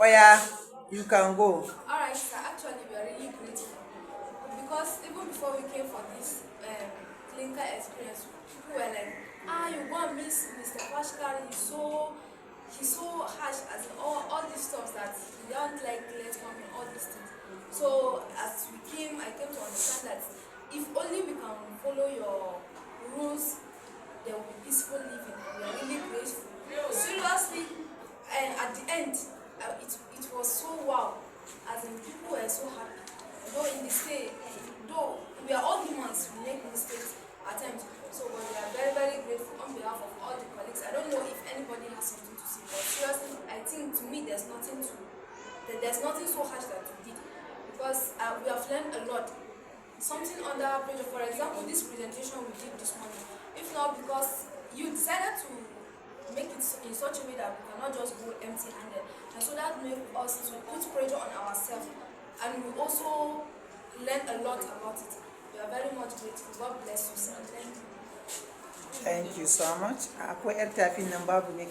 Oh yeah, you can go. Alright, sir. Actually, we are really grateful because even before we came for this clinical experience, people were like, you go and miss Mr. Pashkar. He's so harsh as in all these stuff that he don't like let come in all these things. So as we came, I came to understand that if only we can follow your rules, there will be peaceful living. We are really grateful. Seriously, and at the end, it was so wow. As in, people were so happy. Though in the state, though we are all humans, we make mistakes at times. So, but we are very, very grateful on behalf of all the colleagues. I don't know if anybody has something to say, but seriously, I think to me there's nothing so harsh that we did because we have learned a lot. Something under pressure. For example, this presentation we did this morning. If not because you decided to make it in such a way that we cannot just go empty-handed, and so that made us to put pressure on ourselves, and we also learn a lot about it. We are very much grateful. God bless you, sir. Thank you. Thank you so much. Akwai 'yar tafin nan babu ne.